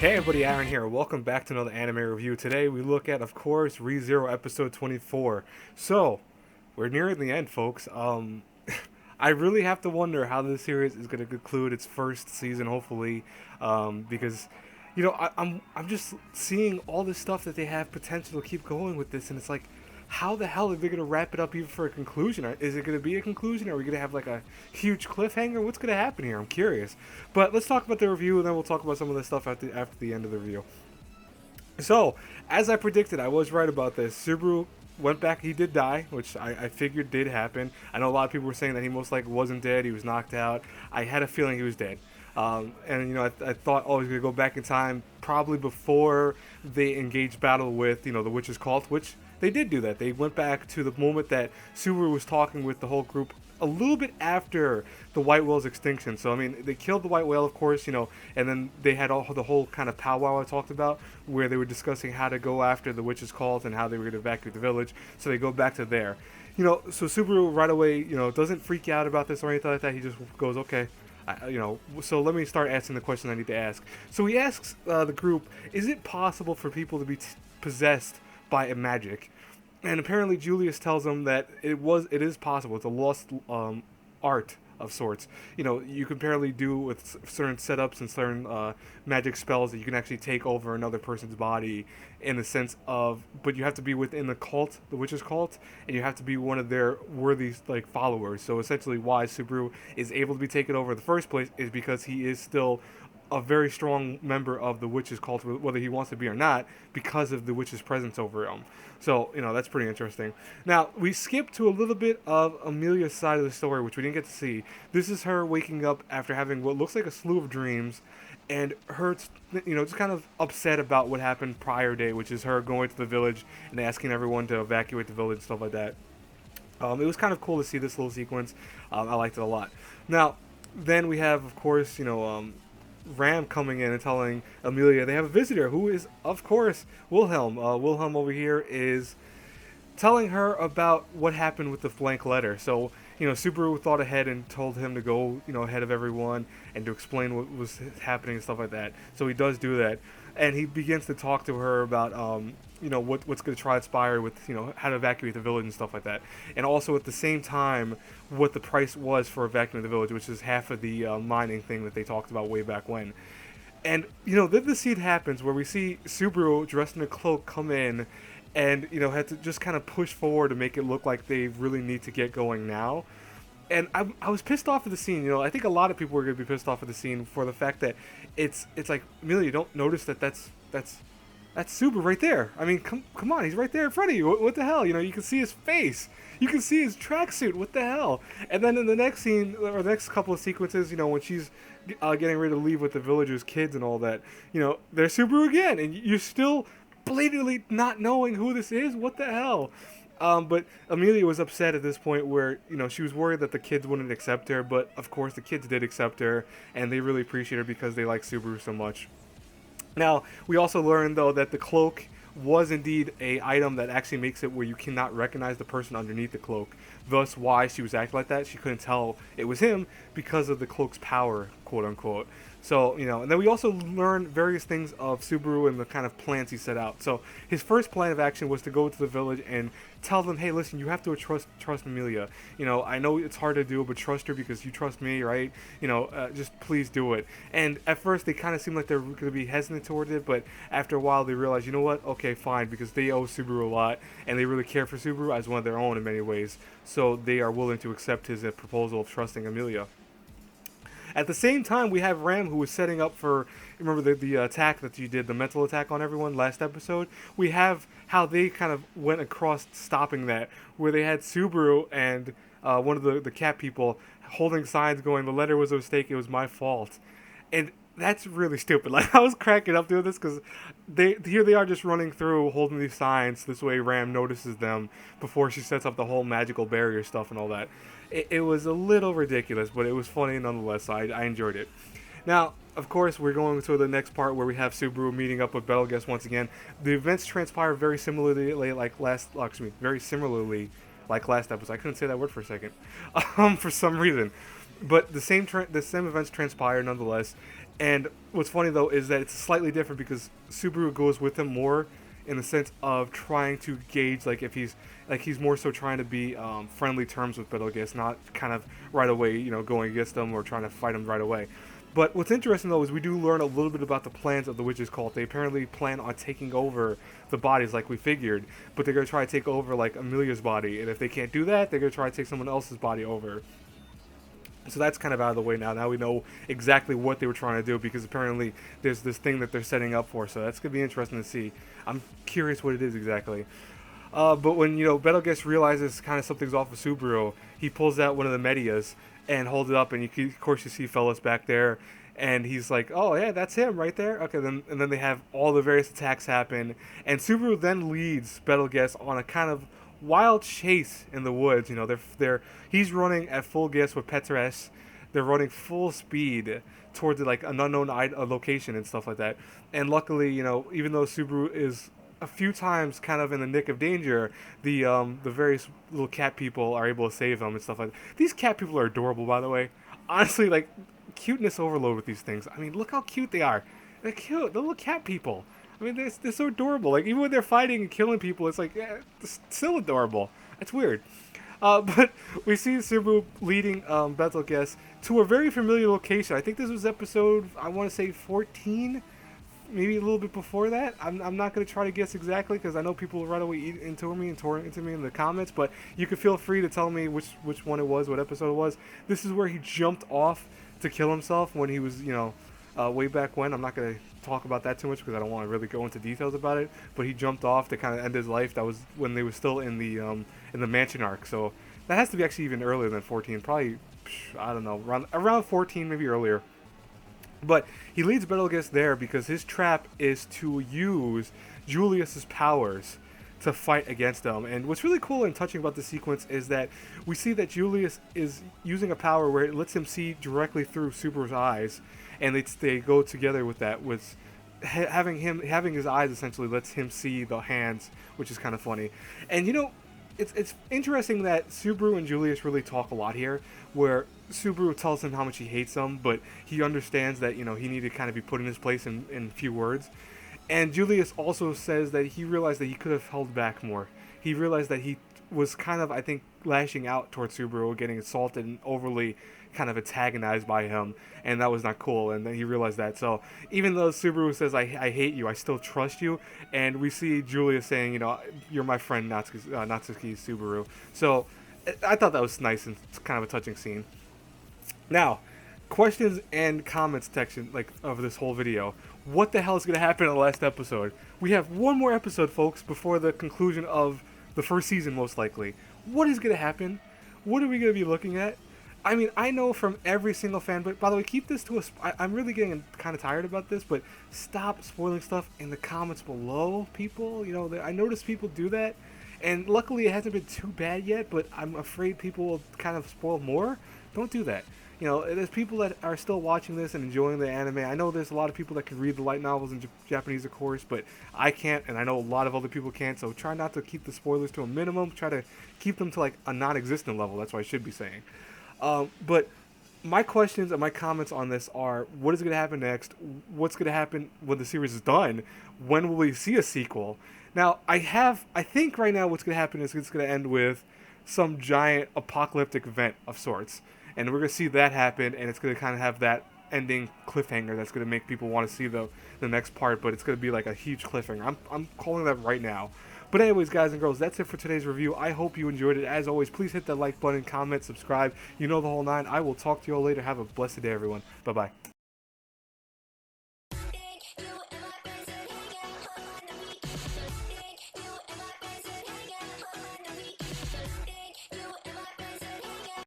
Hey everybody, Aaron here. Welcome back to another anime review. Today we look at, of course, ReZero episode 24. So, we're nearing the end, folks. I really have to wonder how this series is going to conclude its first season, hopefully, because, I'm just seeing all this stuff that they have potential to keep going with this, and it's like, how the hell are they going to wrap it up even for a conclusion? Is it going to be a conclusion? Are we going to have like a huge cliffhanger? What's going to happen here? I'm curious. But let's talk about the review, and then we'll talk about some of the stuff after the end of the review. So, as I predicted, I was right about this. Subaru went back. He did die, which I figured did happen. I know a lot of people were saying that he most likely wasn't dead. He was knocked out. I had a feeling he was dead. I thought, oh, he's going to go back in time probably before they engaged battle with, the witch's cult, which they did do that. They went back to the moment that Subaru was talking with the whole group a little bit after the white whale's extinction. So, I mean, they killed the white whale, of course, and then they had the whole kind of powwow I talked about where they were discussing how to go after the witch's cult and how they were going to evacuate the village. So they go back to there. So Subaru right away, doesn't freak out about this or anything like that. He just goes, okay. So let me start asking the question I need to ask. So he asks the group, is it possible for people to be possessed by a magic? And apparently Julius tells him that it is possible. It's a lost art of sorts. You can apparently do with certain setups and certain magic spells that you can actually take over another person's body in the sense of, but you have to be within the cult, the witch's cult, and you have to be one of their worthy followers. So essentially why Subaru is able to be taken over in the first place is because he is still a very strong member of the witch's cult, whether he wants to be or not, because of the witch's presence over him. So, that's pretty interesting. Now, we skip to a little bit of Emilia's side of the story, which we didn't get to see. This is her waking up after having what looks like a slew of dreams, and her, just kind of upset about what happened prior day, which is her going to the village and asking everyone to evacuate the village and stuff like that. It was kind of cool to see this little sequence. I liked it a lot. Now, then we have, of course, Ram coming in and telling Emilia they have a visitor who is, of course, Wilhelm. Wilhelm over here is telling her about what happened with the blank letter. So, Subaru thought ahead and told him to go, ahead of everyone and to explain what was happening and stuff like that. So he does do that. And he begins to talk to her about, what's going to transpire with, how to evacuate the village and stuff like that. And also at the same time, what the price was for evacuating the village, which is half of the mining thing that they talked about way back when. And, then the scene happens where we see Subaru dressed in a cloak come in and, had to just kind of push forward to make it look like they really need to get going now. And I was pissed off at the scene. I think a lot of people were going to be pissed off at the scene for the fact that it's like, Amelia, you don't notice that's Subaru right there. I mean, come on, he's right there in front of you. What the hell? You can see his face. You can see his tracksuit. What the hell? And then in the next scene, or the next couple of sequences, when she's getting ready to leave with the villagers' kids and all that, there's Subaru again, and you're still blatantly not knowing who this is. What the hell? But Emilia was upset at this point where, she was worried that the kids wouldn't accept her, but of course the kids did accept her, and they really appreciate her because they like Subaru so much. Now, we also learned, though, that the cloak was indeed a item that actually makes it where you cannot recognize the person underneath the cloak. Thus, why she was acting like that. She couldn't tell it was him because of the cloak's power, quote unquote. So, and then we also learn various things of Subaru and the kind of plans he set out. So, his first plan of action was to go to the village and tell them, hey, listen, you have to trust Emilia. I know it's hard to do, but trust her because you trust me, right? Just please do it. And at first, they kind of seemed like they were going to be hesitant toward it, but after a while, they realized, you know what? Okay, fine, because they owe Subaru a lot, and they really care for Subaru as one of their own in many ways. So, they are willing to accept his proposal of trusting Emilia. At the same time, we have Ram, who was setting up for, remember the attack that you did, the mental attack on everyone last episode? We have how they kind of went across stopping that, where they had Subaru and one of the cat people holding signs going, the letter was a mistake, it was my fault. And that's really stupid. Like, I was cracking up doing this because here they are just running through holding these signs. This way Ram notices them before she sets up the whole magical barrier stuff and all that. It was a little ridiculous, but it was funny nonetheless, so I enjoyed it. Now, of course, we're going to the next part where we have Subaru meeting up with Betelgeuse once again. The events transpire very similarly like last episode. I couldn't say that word for a second, for some reason. But the same events transpire nonetheless, And what's funny though is that it's slightly different because Subaru goes with him more in the sense of trying to gauge like if he's more so trying to be friendly terms with Betelgeuse, not kind of right away going against them or trying to fight him right away. But what's interesting though is we do learn a little bit about the plans of the witches cult. They apparently plan on taking over the bodies like we figured, but they're gonna try to take over like Emilia's body, and if they can't do that, they're gonna try to take someone else's body over. So that's kind of out of the way now. Now we know exactly what they were trying to do because apparently there's this thing that they're setting up for. So that's gonna be interesting to see. I'm curious what it is exactly. But when Betelgeuse realizes kind of something's off with Subaru, he pulls out one of the medias and holds it up, and of course you see Fellas back there, and he's like, "Oh yeah, that's him right there." Okay, then they have all the various attacks happen, and Subaru then leads Betelgeuse on a kind of wild chase in the woods. He's running at full gas with Petres. They're running full speed towards like an unknown location and stuff like that. And luckily, even though Subaru is a few times kind of in the nick of danger, the various little cat people are able to save them and stuff like that. These cat people are adorable, by the way. Honestly, like cuteness overload with these things. I mean, look how cute they are. They're cute. The little cat people. I mean, they're so adorable. Like even when they're fighting and killing people, it's like it's still adorable. It's weird. But we see Subaru leading Betelgeuse to a very familiar location. I think this was episode, I want to say 14, maybe a little bit before that. I'm not going to try to guess exactly because I know people will right away eat into me and tore into me in the comments, but you can feel free to tell me which one it was, what episode it was. This is where he jumped off to kill himself when he was, way back when. I'm not going to talk about that too much because I don't want to really go into details about it, but he jumped off to kind of end his life. That was when they were still in the mansion arc, so that has to be actually even earlier than 14, probably, I don't know, around 14, maybe earlier. But he leads Betelgeuse there because his trap is to use Julius's powers to fight against them. And what's really cool and touching about the sequence is that we see that Julius is using a power where it lets him see directly through Subaru's eyes, and they go together with that. With having his eyes essentially lets him see the hands, which is kind of funny. And it's interesting that Subaru and Julius really talk a lot here, where Subaru tells him how much he hates him, but he understands that he needed to kind of be put in his place in few words. And Julius also says that he realized that he could have held back more. He realized that he was kind of, I think, lashing out towards Subaru, getting assaulted and overly kind of antagonized by him, and that was not cool, and then he realized that. So even though Subaru says, I hate you, I still trust you, and we see Julius saying, you're my friend, Natsuki Subaru. So I thought that was nice and kind of a touching scene. Now, questions and comments section of this whole video. What the hell is going to happen in the last episode? We have one more episode, folks, before the conclusion of the first season, most likely. What is going to happen? What are we going to be looking at? I mean, I know from every single fan, but by the way, keep this to I'm really getting kind of tired about this, but stop spoiling stuff in the comments below, people. I notice people do that, and luckily it hasn't been too bad yet, but I'm afraid people will kind of spoil more. Don't do that. There's people that are still watching this and enjoying the anime. I know there's a lot of people that can read the light novels in Japanese, of course, but I can't, and I know a lot of other people can't, so try not to keep the spoilers to a minimum. Try to keep them to a non-existent level. That's what I should be saying. But my questions and my comments on this are, what is going to happen next? What's going to happen when the series is done? When will we see a sequel? Now, I think right now what's going to happen is it's going to end with some giant apocalyptic event of sorts. And we're going to see that happen, and it's going to kind of have that ending cliffhanger that's going to make people want to see the next part, but it's going to be like a huge cliffhanger. I'm calling that right now. But anyways, guys and girls, that's it for today's review. I hope you enjoyed it. As always, please hit that like button, comment, subscribe. You know the whole nine. I will talk to you all later. Have a blessed day, everyone. Bye-bye.